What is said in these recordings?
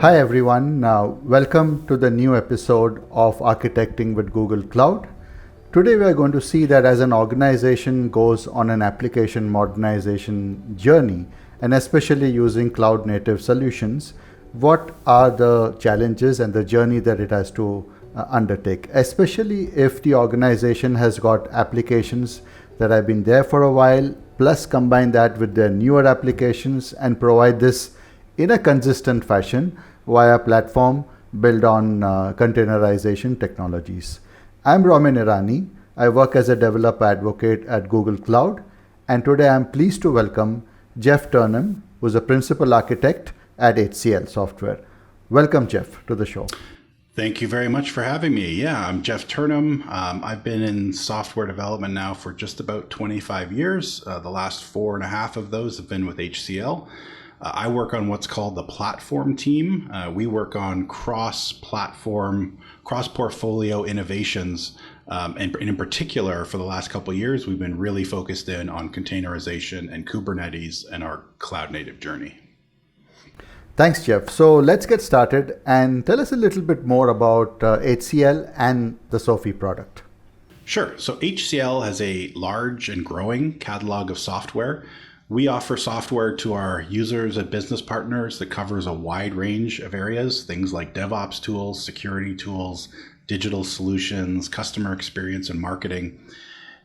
Hi everyone, welcome to the new episode of Architecting with Google Cloud. Today we are going to see that as an organization goes on an application modernization journey, and especially using cloud native solutions, what are the challenges and the journey that it has to undertake, especially if the organization has got applications that have been there for a while, plus combine that with their newer applications and provide this in a consistent fashion via platform built on containerization technologies. I'm Romin Irani. I work as a developer advocate at Google Cloud, and today I'm pleased to welcome Jeff Turnham, who's a principal architect at HCL Software. Welcome, Jeff, to the show. Thank you very much for having me. Yeah, I'm Jeff Turnham. I've been in software development now for just about 25 years. The last 4.5 of those have been with HCL. I work on what's called the platform team. We work on cross-platform, cross-portfolio innovations. And in particular, for the last couple of years, we've been really focused in on containerization and Kubernetes and our cloud-native journey. Thanks, Jeff. So let's get started and tell us a little bit more about HCL and the SoFy product. Sure. So HCL has a large and growing catalog of software. We offer software to our users and business partners that covers a wide range of areas, things like DevOps tools, security tools, digital solutions, customer experience, and marketing.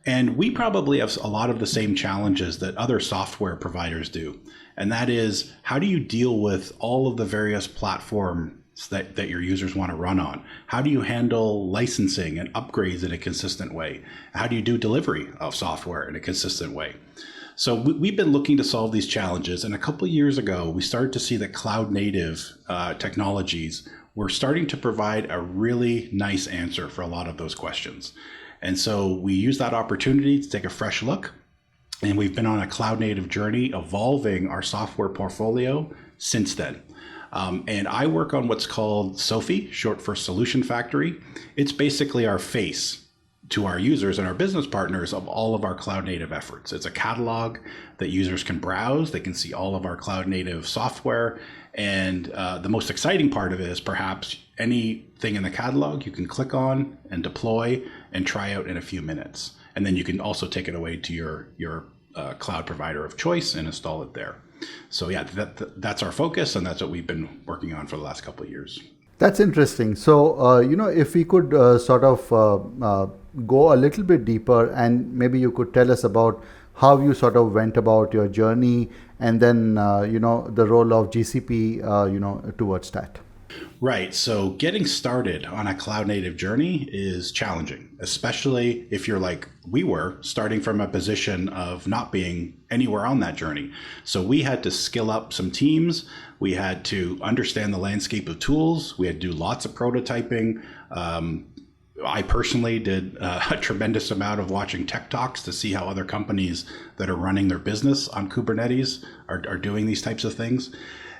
And we probably have a lot of the same challenges that other software providers do. And that is, how do you deal with all of the various platforms that your users want to run on? How do you handle licensing and upgrades in a consistent way? How do you do delivery of software in a consistent way? So we've been looking to solve these challenges. And a couple of years ago, we started to see that cloud native technologies were starting to provide a really nice answer for a lot of those questions. And so we used that opportunity to take a fresh look. And we've been on a cloud native journey, evolving our software portfolio since then. And I work on what's called SoFy, short for Solution Factory. It's basically our face to our users and our business partners of all of our cloud native efforts. It's a catalog that users can browse. They can see all of our cloud native software. And the most exciting part of it is perhaps anything in the catalog you can click on and deploy and try out in a few minutes. And then you can also take it away to your cloud provider of choice and install it there. So yeah, that's our focus, and that's what we've been working on for the last couple of years. That's interesting. So, if we could go a little bit deeper, and maybe you could tell us about how you sort of went about your journey, and then, the role of GCP, towards that. Right. So getting started on a cloud native journey is challenging, especially if you're like we were, starting from a position of not being anywhere on that journey. So we had to skill up some teams. We had to understand the landscape of tools. We had to do lots of prototyping. I personally did a tremendous amount of watching tech talks to see how other companies that are running their business on Kubernetes are doing these types of things.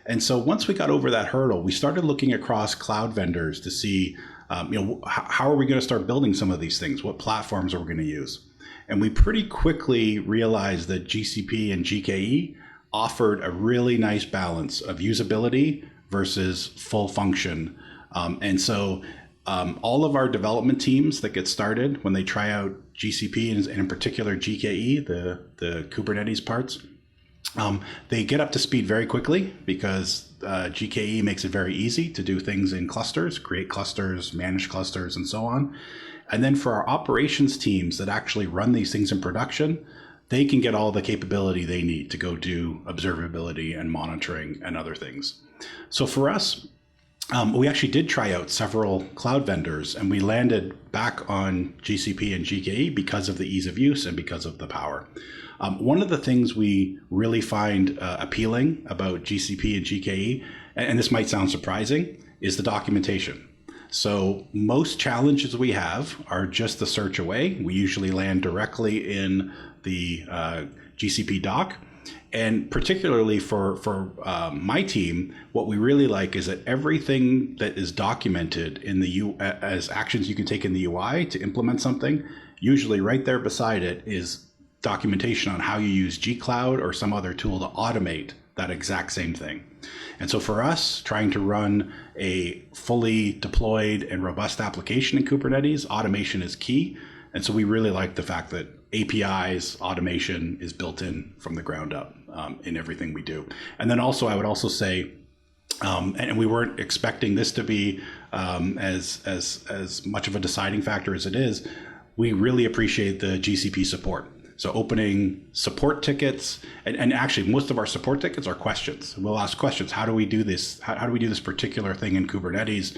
And so once we got over that hurdle, we started looking across cloud vendors to see, how are we going to start building some of these things? What platforms are we going to use? And we pretty quickly realized that GCP and GKE offered a really nice balance of usability versus full function. And so all of our development teams that get started when they try out GCP and in particular GKE, the Kubernetes parts, they get up to speed very quickly because GKE makes it very easy to do things in clusters, create clusters, manage clusters, and so on. And then for our operations teams that actually run these things in production, they can get all the capability they need to go do observability and monitoring and other things. So for us, we actually did try out several cloud vendors, and we landed back on GCP and GKE because of the ease of use and because of the power. One of the things we really find appealing about GCP and GKE, and this might sound surprising, is the documentation. So most challenges we have are just the search away. We usually land directly in the GCP doc. And particularly for my team, what we really like is that everything that is documented in the as actions you can take in the UI to implement something, usually right there beside it is documentation on how you use G Cloud or some other tool to automate that exact same thing. And so for us, trying to run a fully deployed and robust application in Kubernetes, automation is key. And so we really like the fact that APIs, automation is built in from the ground up in everything we do. And then also, I would also say, and we weren't expecting this to be as much of a deciding factor as it is, we really appreciate the GCP support. So opening support tickets, and actually most of our support tickets are questions. We'll ask questions. How do we do this? How do we do this particular thing in Kubernetes?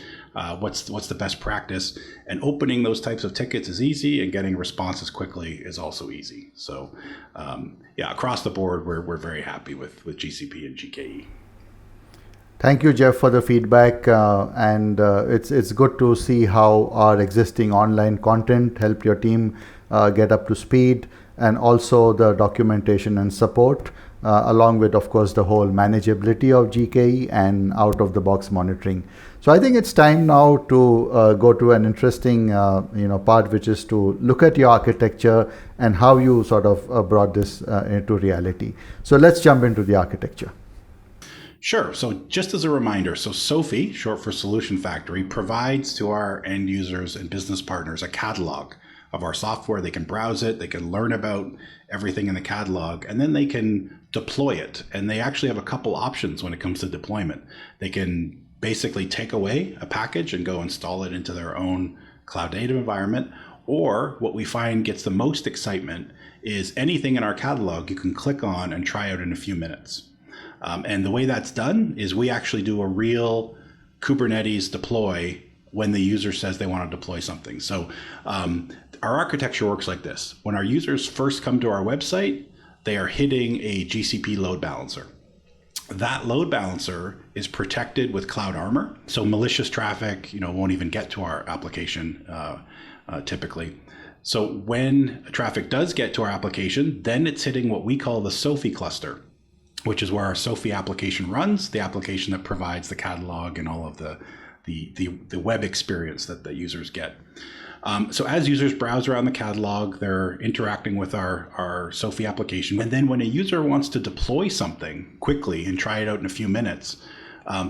What's the best practice? And opening those types of tickets is easy, and getting responses quickly is also easy. So yeah, across the board, we're very happy with GCP and GKE. Thank you, Jeff, for the feedback, and it's good to see how our existing online content helped your team get up to speed, and also the documentation and support, along with, of course, the whole manageability of GKE and out-of-the-box monitoring. So I think it's time now to go to an interesting part, which is to look at your architecture and how you sort of brought this into reality. So let's jump into the architecture. Sure. So just as a reminder, so SoFy, short for Solution Factory, provides to our end users and business partners a catalog of our software. They can browse it, they can learn about everything in the catalog, and then they can deploy it. And they actually have a couple options when it comes to deployment. They can basically take away a package and go install it into their own cloud native environment. Or what we find gets the most excitement is anything in our catalog you can click on and try out in a few minutes. And the way that's done is we actually do a real Kubernetes deploy when the user says they want to deploy something. So our architecture works like this. When our users first come to our website, they are hitting a GCP load balancer. That load balancer is protected with Cloud Armor. So malicious traffic, won't even get to our application typically. So when traffic does get to our application, then it's hitting what we call the SoFy cluster, which is where our SoFy application runs, the application that provides the catalog and all of the web experience that the users get. So as users browse around the catalog, they're interacting with our SoFy application. And then when a user wants to deploy something quickly and try it out in a few minutes,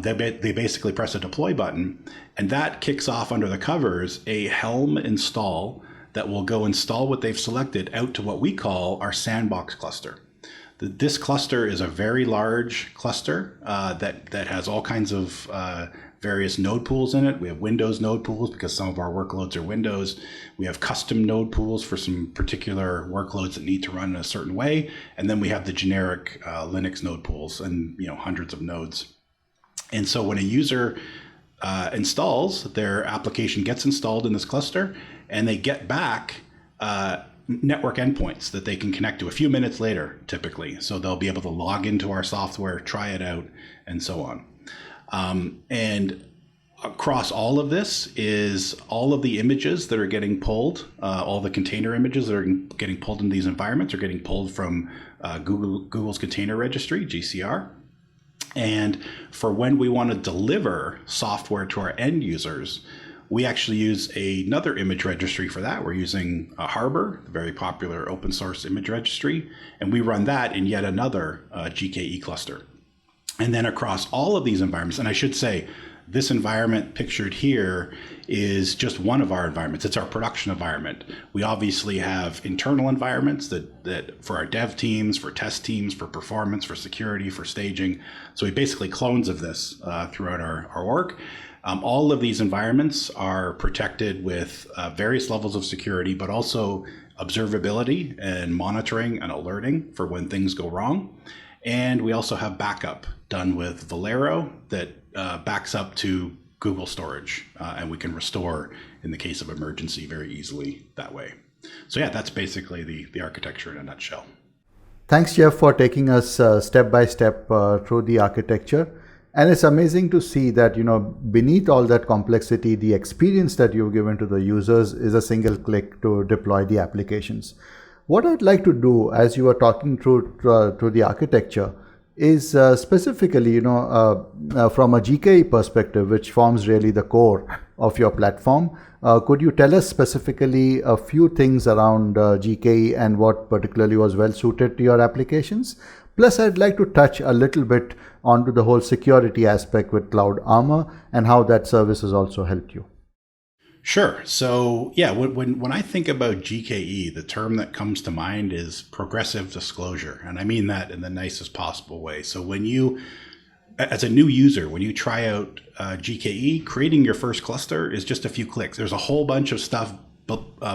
they basically press a deploy button, and that kicks off under the covers a Helm install that will go install what they've selected out to what we call our sandbox cluster. This cluster is a very large cluster that has all kinds of various node pools in it. We have Windows node pools because some of our workloads are Windows. We have custom node pools for some particular workloads that need to run in a certain way. And then we have the generic Linux node pools and hundreds of nodes. And so when a user installs, their application gets installed in this cluster, and they get back network endpoints that they can connect to a few minutes later, typically. So they'll be able to log into our software, try it out, and so on. And across all of this is all of the images that are getting pulled, all the container images that are getting pulled in these environments are getting pulled from Google's container registry, GCR. And for when we want to deliver software to our end users, we actually use another image registry for that. We're using Harbor, a very popular open source image registry, and we run that in yet another GKE cluster. And then across all of these environments, and I should say, this environment pictured here is just one of our environments. It's our production environment. We obviously have internal environments that for our dev teams, for test teams, for performance, for security, for staging. So we basically clones of this throughout our work. All of these environments are protected with various levels of security, but also observability and monitoring and alerting for when things go wrong. And we also have backup done with Velero that backs up to Google storage, and we can restore in the case of emergency very easily that way. So yeah, that's basically the architecture in a nutshell. Thanks, Jeff, for taking us step by step through the architecture. And it's amazing to see that, beneath all that complexity, the experience that you've given to the users is a single click to deploy the applications. What I'd like to do, as you are talking through the architecture, is specifically, from a GKE perspective, which forms really the core of your platform. Could you tell us specifically a few things around GKE and what particularly was well suited to your applications? Plus, I'd like to touch a little bit onto the whole security aspect with Cloud Armor and how that service has also helped you. Sure. So yeah, when I think about GKE, the term that comes to mind is progressive disclosure. And I mean that in the nicest possible way. So when you, as a new user, when you try out GKE, creating your first cluster is just a few clicks. There's a whole bunch of stuff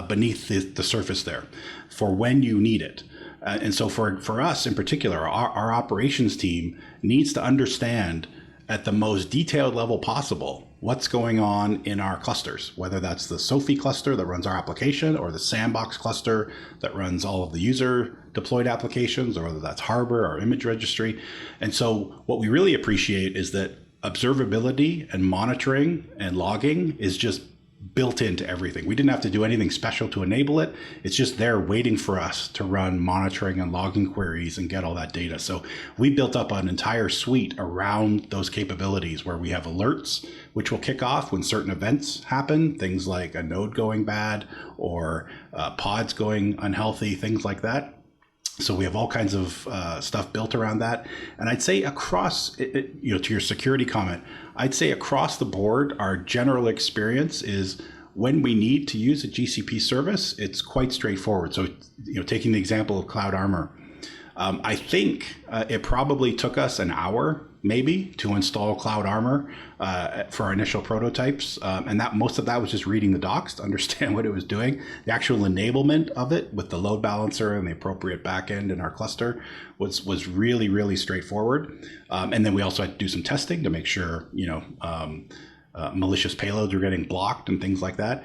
beneath the surface there for when you need it. And so for us in particular, our operations team needs to understand at the most detailed level possible what's going on in our clusters, whether that's the SoFy cluster that runs our application or the sandbox cluster that runs all of the user deployed applications, or whether that's Harbor or image registry. And so what we really appreciate is that observability and monitoring and logging is just built into everything. We didn't have to do anything special to enable it. It's just there waiting for us to run monitoring and logging queries and get all that data. So we built up an entire suite around those capabilities where we have alerts, which will kick off when certain events happen, things like a node going bad or pods going unhealthy, things like that. So we have all kinds of stuff built around that. And I'd say across, to your security comment, I'd say across the board, our general experience is when we need to use a GCP service, it's quite straightforward. So, taking the example of Cloud Armor, I think it probably took us an hour maybe to install Cloud Armor for our initial prototypes. And that most of that was just reading the docs to understand what it was doing. The actual enablement of it with the load balancer and the appropriate backend in our cluster was really, really straightforward. And then we also had to do some testing to make sure, malicious payloads were getting blocked and things like that.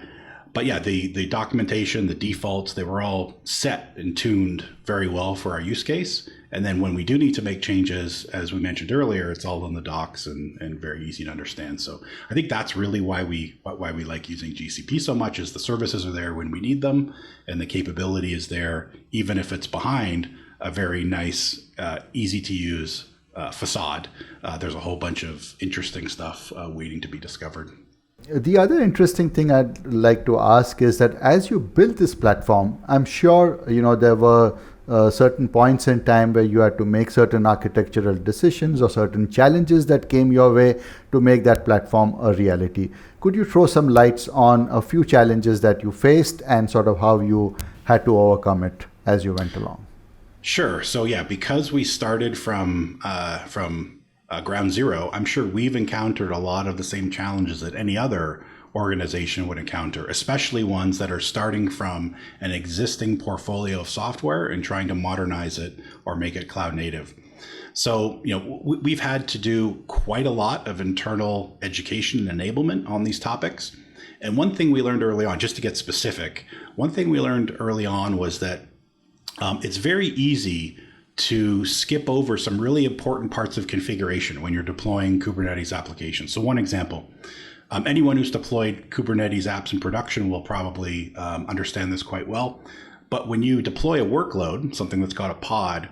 But yeah, the documentation, the defaults, they were all set and tuned very well for our use case. And then when we do need to make changes, as we mentioned earlier, it's all in the docs and very easy to understand. So I think that's really why we like using GCP so much, is the services are there when we need them, and the capability is there, even if it's behind a very nice, easy to use facade. There's a whole bunch of interesting stuff waiting to be discovered. The other interesting thing I'd like to ask is that as you built this platform, I'm sure there were certain points in time where you had to make certain architectural decisions or certain challenges that came your way to make that platform a reality. Could you throw some lights on a few challenges that you faced and sort of how you had to overcome it as you went along? Sure. So yeah, because we started from ground zero, I'm sure we've encountered a lot of the same challenges that any other organization would encounter, especially ones that are starting from an existing portfolio of software and trying to modernize it or make it cloud native. So, we've had to do quite a lot of internal education and enablement on these topics. And one thing we learned early on, just to get specific, one thing we learned early on was that it's very easy to skip over some really important parts of configuration when you're deploying Kubernetes applications. So one example, anyone who's deployed Kubernetes apps in production will probably understand this quite well. But when you deploy a workload, something that's got a pod,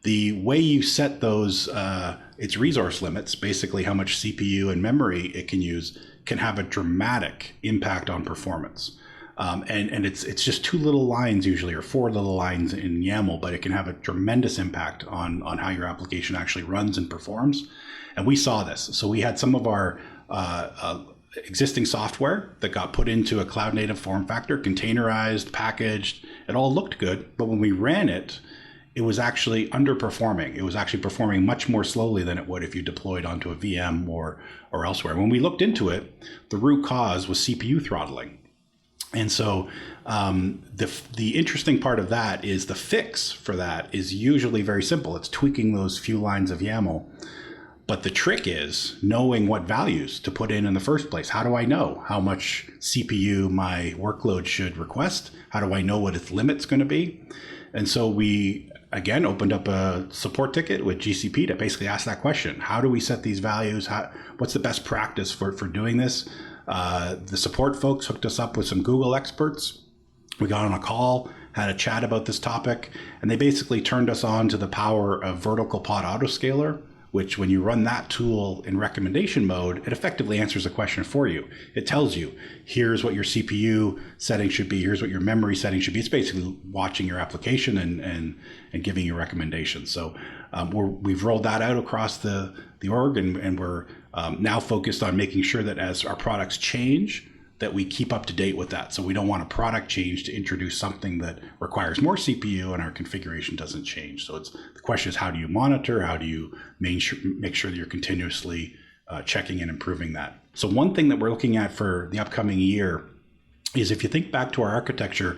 the way you set those, its resource limits, basically how much CPU and memory it can use, can have a dramatic impact on performance. And it's just 2 little lines usually, or 4 little lines in YAML, but it can have a tremendous impact on how your application actually runs and performs. And we saw this. So we had some of our existing software that got put into a cloud native form factor, containerized, packaged. It all looked good, but when we ran it, it was actually underperforming. It was actually performing much more slowly than it would if you deployed onto a VM or elsewhere. When we looked into it, the root cause was CPU throttling. And so the interesting part of that is the fix for that is usually very simple. It's tweaking those few lines of YAML. But the trick is knowing what values to put in the first place. How do I know how much CPU my workload should request? How do I know what its limit's going to be? And so we, again, opened up a support ticket with GCP to basically ask that question. How do we set these values? What's the best practice for doing this? The support folks hooked us up with some Google experts. We got on a call, had a chat about this topic, and they basically turned us on to the power of vertical pod autoscaler, which when you run that tool in recommendation mode, it effectively answers a question for you. It tells you, here's what your CPU setting should be, here's what your memory setting should be. It's basically watching your application and giving you recommendations. So we've rolled that out across the org, and we're now focused on making sure that as our products change, that we keep up to date with that. So we don't want a product change to introduce something that requires more CPU and our configuration doesn't change. So the question is, how do you monitor? How do you make sure that you're continuously checking and improving that? So one thing that we're looking at for the upcoming year is, if you think back to our architecture,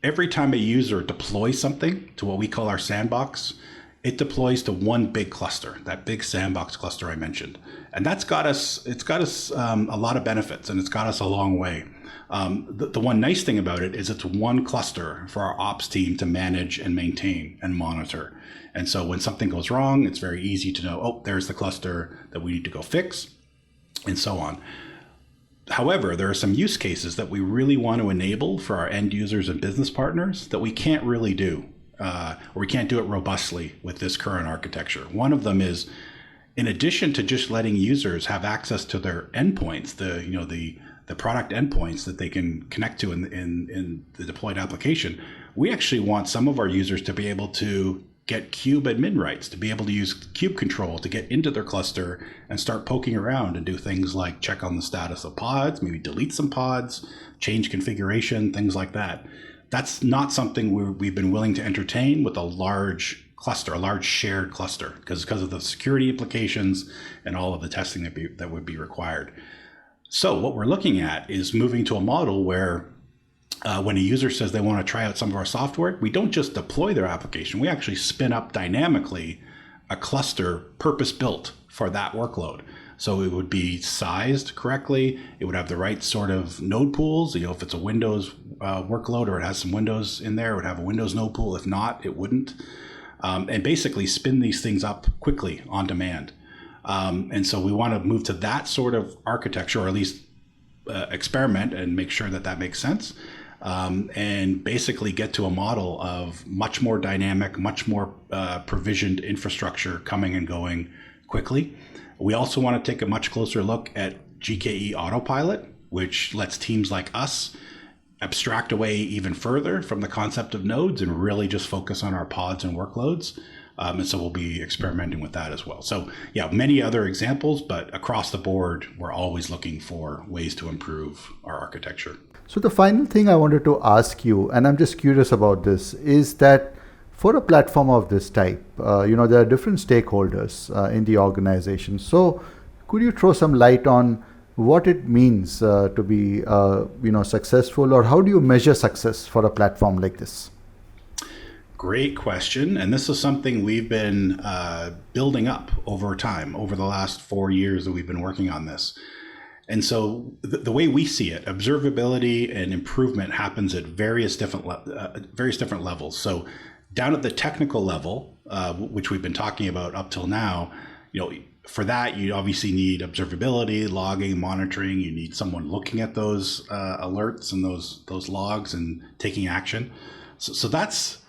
every time a user deploys something to what we call our sandbox, it deploys to one big cluster, that big sandbox cluster I mentioned. And it's got us a lot of benefits, and it's got us a long way. The one nice thing about it is it's one cluster for our ops team to manage and maintain and monitor. And so when something goes wrong, it's very easy to know, oh, there's the cluster that we need to go fix, and so on. However, there are some use cases that we really want to enable for our end users and business partners that we can't really do. Or we can't do it robustly with this current architecture. One of them is, in addition to just letting users have access to their endpoints, the product endpoints that they can connect to in the deployed application, we actually want some of our users to be able to get kube admin rights, to be able to use kube control to get into their cluster and start poking around and do things like check on the status of pods, maybe delete some pods, change configuration, things like that. That's not something we've been willing to entertain with a large cluster, a large shared cluster, because of the security implications and all of the testing that would be required. So what we're looking at is moving to a model where when a user says they want to try out some of our software, we don't just deploy their application, we actually spin up dynamically a cluster purpose-built for that workload. So it would be sized correctly. It would have the right sort of node pools. If it's a Windows workload or it has some Windows in there, it would have a Windows node pool. If not, it wouldn't. And basically spin these things up quickly on demand. And so we want to move to that sort of architecture, or at least experiment and make sure that makes sense. And basically get to a model of much more dynamic, much more provisioned infrastructure coming and going quickly. We also want to take a much closer look at GKE Autopilot, which lets teams like us abstract away even further from the concept of nodes and really just focus on our pods and workloads. And so we'll be experimenting with that as well. So yeah, many other examples, but across the board, we're always looking for ways to improve our architecture. So the final thing I wanted to ask you, and I'm just curious about this, is that for a platform of this type, there are different stakeholders in the organization. So could you throw some light on what it means to be successful, or how do you measure success for a platform like this? Great question. And this is something we've been building up over time, over the last 4 years that we've been working on this. And so the way we see it, observability and improvement happens at various different levels. So down at the technical level, which we've been talking about up till now, for that, you obviously need observability, logging, monitoring. You need someone looking at those alerts and those logs and taking action. So that's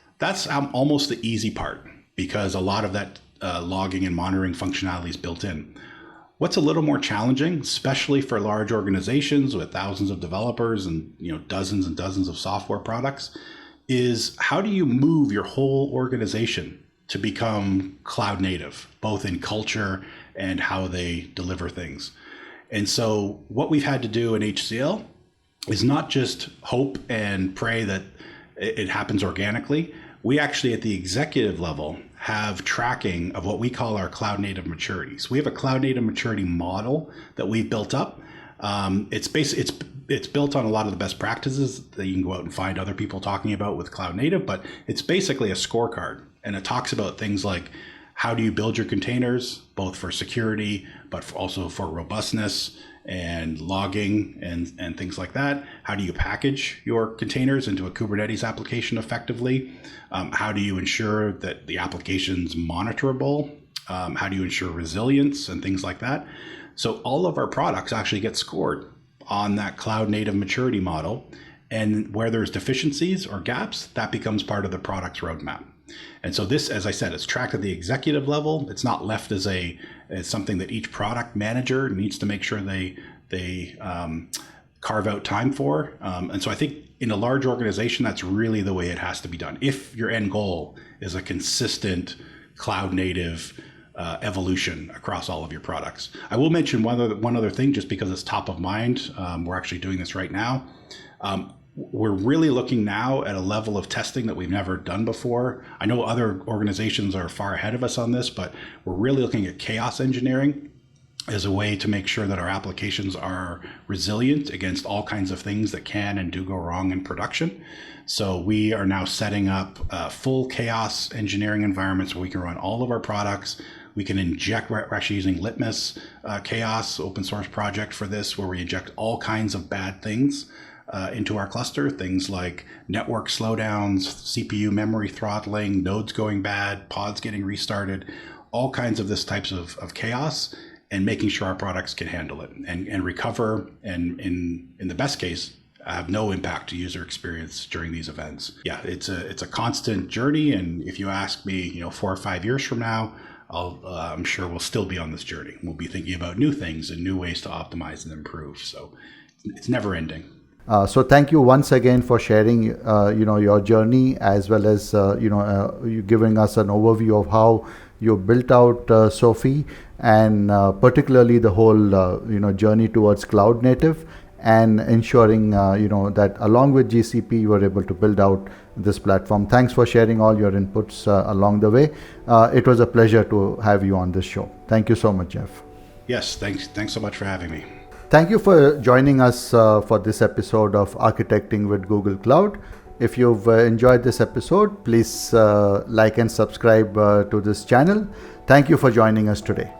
almost the easy part, because a lot of that logging and monitoring functionality is built in. What's a little more challenging, especially for large organizations with thousands of developers and dozens and dozens of software products, is how do you move your whole organization to become cloud native, both in culture and how they deliver things. And so what we've had to do in HCL is not just hope and pray that it happens organically. We actually, at the executive level, have tracking of what we call our cloud native maturity. So we have a cloud native maturity model that we've built up. It's built on a lot of the best practices that you can go out and find other people talking about with cloud native, but it's basically a scorecard, and it talks about things like how do you build your containers, both for security, but also for robustness and logging and things like that. How do you package your containers into a Kubernetes application effectively? How do you ensure that the application's monitorable? How do you ensure resilience and things like that? So all of our products actually get scored on that cloud native maturity model. And where there's deficiencies or gaps, that becomes part of the product's roadmap. And so this, as I said, is tracked at the executive level. It's not left as something that each product manager needs to make sure they carve out time for. And so I think in a large organization, that's really the way it has to be done. If your end goal is a consistent cloud native evolution across all of your products. I will mention one other thing, just because it's top of mind. We're actually doing this right now. We're really looking now at a level of testing that we've never done before. I know other organizations are far ahead of us on this, but we're really looking at chaos engineering as a way to make sure that our applications are resilient against all kinds of things that can and do go wrong in production. So we are now setting up full chaos engineering environments where we can run all of our products. We can inject, we're actually using Litmus Chaos open source project for this, where we inject all kinds of bad things into our cluster, things like network slowdowns, CPU memory throttling, nodes going bad, pods getting restarted, all kinds of this types of chaos, and making sure our products can handle it and recover, and in the best case, have no impact to user experience during these events. Yeah, it's a constant journey, and if you ask me, 4 or 5 years from now, I'm sure we'll still be on this journey. We'll be thinking about new things and new ways to optimize and improve. So it's never ending. So thank you once again for sharing, your journey, as well as you giving us an overview of how you built out SoFy, and particularly the whole journey towards cloud native, and ensuring that along with GCP you were able to build out this platform. Thanks for sharing all your inputs along the way. It was a pleasure to have you on this show. Thank you so much, Jeff. Yes, thanks so much for having me. Thank you for joining us for this episode of Architecting with Google Cloud. If you've enjoyed this episode, please like and subscribe to this channel. Thank you for joining us today.